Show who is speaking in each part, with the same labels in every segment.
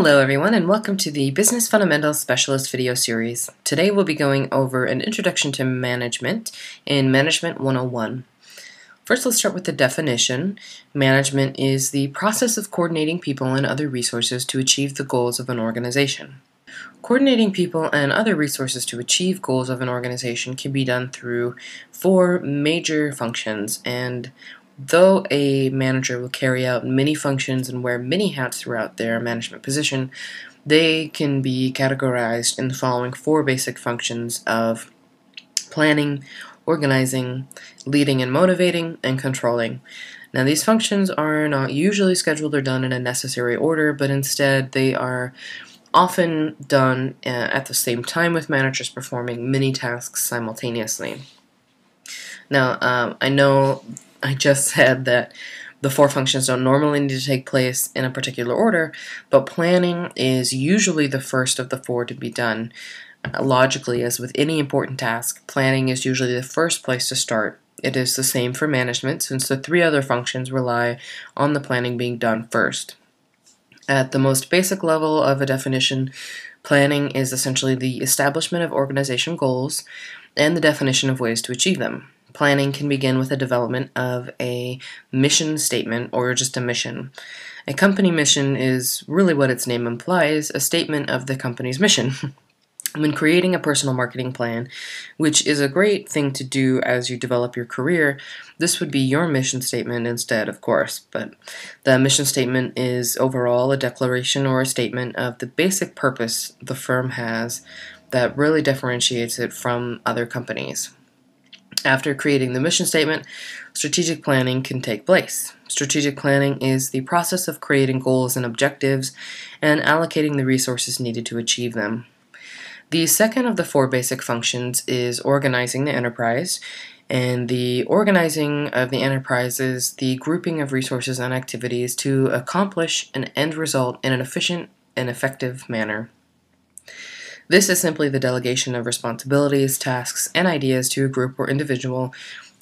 Speaker 1: Hello everyone, and welcome to the Business Fundamentals Specialist video series. Today we'll be going over an introduction to management in Management 101. First, let's start with the definition. Management is the process of coordinating people and other resources to achieve the goals of an organization. Coordinating people and other resources to achieve goals of an organization can be done through four major functions, and though a manager will carry out many functions and wear many hats throughout their management position, they can be categorized in the following four basic functions of planning, organizing, leading and motivating, and controlling. Now, these functions are not usually scheduled or done in a necessary order, but instead they are often done at the same time, with managers performing many tasks simultaneously. Now, I know I just said that the four functions don't normally need to take place in a particular order, but planning is usually the first of the four to be done. Logically, as with any important task, planning is usually the first place to start. It is the same for management, since the three other functions rely on the planning being done first. At the most basic level of a definition, planning is essentially the establishment of organization goals and the definition of ways to achieve them. Planning can begin with the development of a mission statement, or just a mission. A company mission is really what its name implies, a statement of the company's mission. When creating a personal marketing plan, which is a great thing to do as you develop your career, this would be your mission statement instead, of course. But the mission statement is overall a declaration or a statement of the basic purpose the firm has that really differentiates it from other companies. After creating the mission statement, strategic planning can take place. Strategic planning is the process of creating goals and objectives and allocating the resources needed to achieve them. The second of the four basic functions is organizing the enterprise, and the organizing of the enterprise is the grouping of resources and activities to accomplish an end result in an efficient and effective manner. This is simply the delegation of responsibilities, tasks, and ideas to a group or individual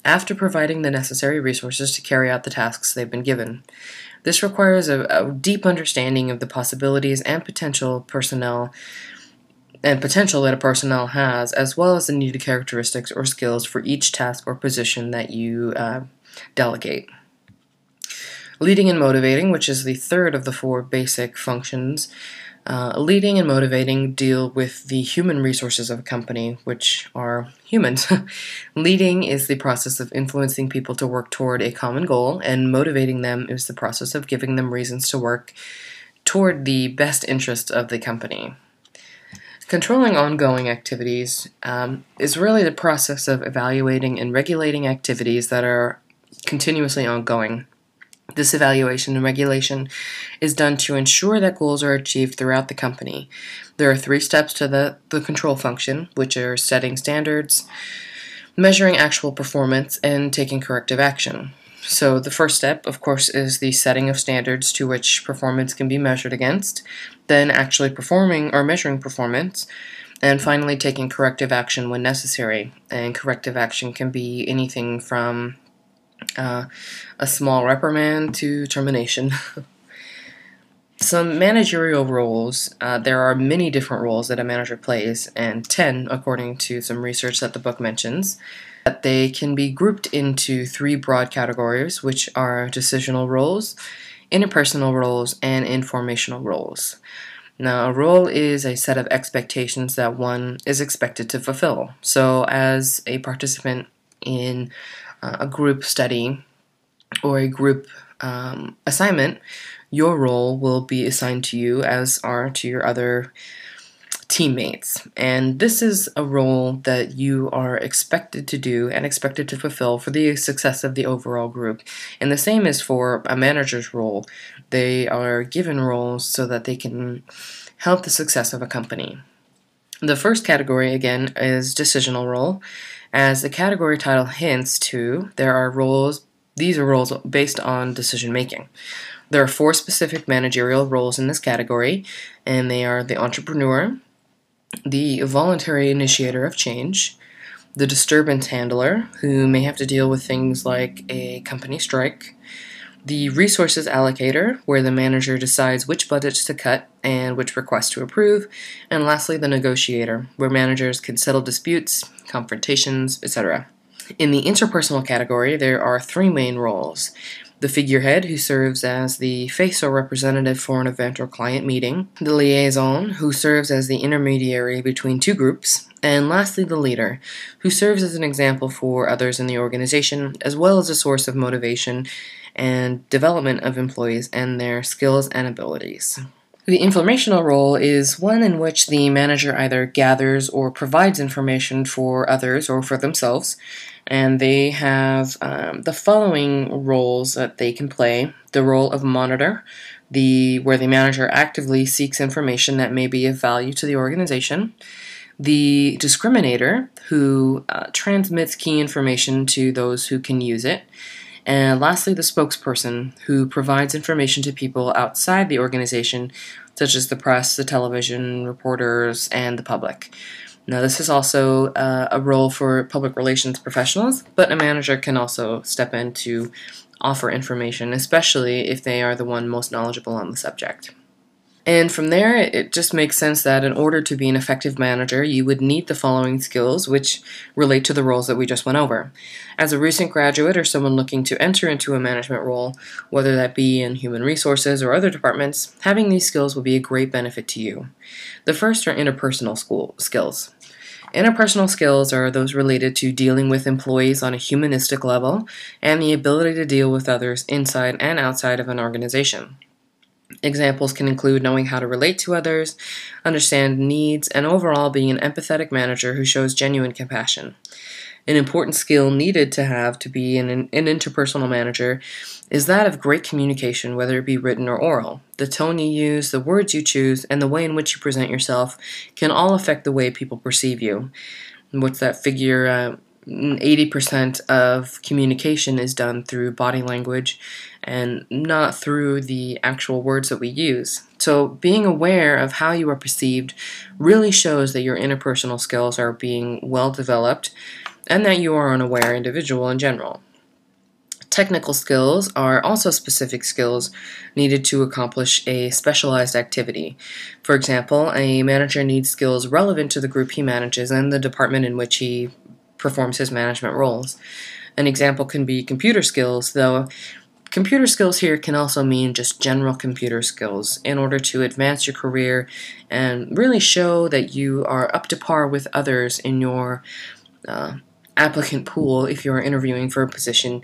Speaker 1: after providing the necessary resources to carry out the tasks they've been given. This requires a deep understanding of the possibilities and potential that a personnel has, as well as the needed characteristics or skills for each task or position that you delegate. Leading and motivating, which is the third of the four basic functions. Leading and motivating deal with the human resources of a company, which are humans. Leading is the process of influencing people to work toward a common goal, and motivating them is the process of giving them reasons to work toward the best interest of the company. Controlling ongoing activities is really the process of evaluating and regulating activities that are continuously ongoing. This evaluation and regulation is done to ensure that goals are achieved throughout the company. There are three steps to the control function, which are setting standards, measuring actual performance, and taking corrective action. So the first step, of course, is the setting of standards to which performance can be measured against, then actually performing or measuring performance, and finally taking corrective action when necessary. And corrective action can be anything from a small reprimand to termination. Some managerial roles. There are many different roles that a manager plays, and 10 according to some research that the book mentions. They can be grouped into three broad categories, which are decisional roles, interpersonal roles, and informational roles. Now, a role is a set of expectations that one is expected to fulfill. So as a participant in a group study or a group assignment, your role will be assigned to you, as are to your other teammates. And this is a role that you are expected to do and expected to fulfill for the success of the overall group. And the same is for a manager's role. They are given roles so that they can help the success of a company. The first category, again, is decisional role. As the category title hints to, these are roles based on decision making. There are four specific managerial roles in this category, and they are the entrepreneur, the voluntary initiator of change, the disturbance handler, who may have to deal with things like a company strike, The resources allocator, where the manager decides which budgets to cut and which requests to approve. And lastly, the negotiator, where managers can settle disputes, confrontations, etc. In the interpersonal category, there are three main roles. The figurehead, who serves as the face or representative for an event or client meeting. The liaison, who serves as the intermediary between two groups. And lastly, the leader, who serves as an example for others in the organization, as well as a source of motivation and development of employees and their skills and abilities. The informational role is one in which the manager either gathers or provides information for others or for themselves, and they have the following roles that they can play. The role of monitor, where the manager actively seeks information that may be of value to the organization. The discriminator, who transmits key information to those who can use it. And lastly, the spokesperson, who provides information to people outside the organization, such as the press, the television, reporters, and the public. Now, this is also a role for public relations professionals, but a manager can also step in to offer information, especially if they are the one most knowledgeable on the subject. And from there, it just makes sense that in order to be an effective manager, you would need the following skills, which relate to the roles that we just went over. As a recent graduate or someone looking to enter into a management role, whether that be in human resources or other departments, having these skills will be a great benefit to you. The first are interpersonal skills. Interpersonal skills are those related to dealing with employees on a humanistic level and the ability to deal with others inside and outside of an organization. Examples can include knowing how to relate to others, understand needs, and overall being an empathetic manager who shows genuine compassion. An important skill needed to have to be an interpersonal manager is that of great communication, whether it be written or oral. The tone you use, the words you choose, and the way in which you present yourself can all affect the way people perceive you. What's that figure? 80% of communication is done through body language and not through the actual words that we use. So being aware of how you are perceived really shows that your interpersonal skills are being well developed and that you are an aware individual in general. Technical skills are also specific skills needed to accomplish a specialized activity. For example, a manager needs skills relevant to the group he manages and the department in which he performs his management roles. An example can be computer skills, though computer skills here can also mean just general computer skills in order to advance your career and really show that you are up to par with others in your applicant pool if you're interviewing for a position,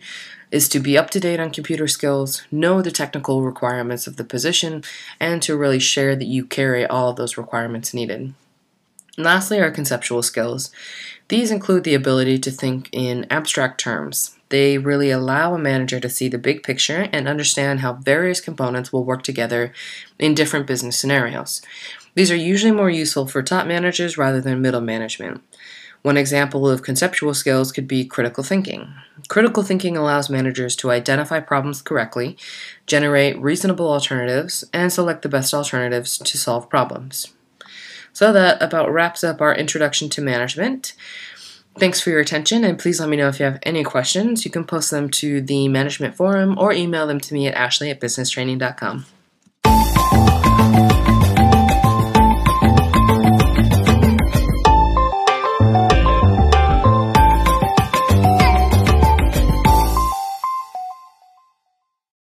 Speaker 1: is to be up to date on computer skills, know the technical requirements of the position, and to really share that you carry all of those requirements needed. And lastly are conceptual skills. These include the ability to think in abstract terms. They really allow a manager to see the big picture and understand how various components will work together in different business scenarios. These are usually more useful for top managers rather than middle management. One example of conceptual skills could be critical thinking. Critical thinking allows managers to identify problems correctly, generate reasonable alternatives, and select the best alternatives to solve problems. So that about wraps up our introduction to management. Thanks for your attention, and please let me know if you have any questions. You can post them to the management forum or email them to me at ashley@businesstraining.com.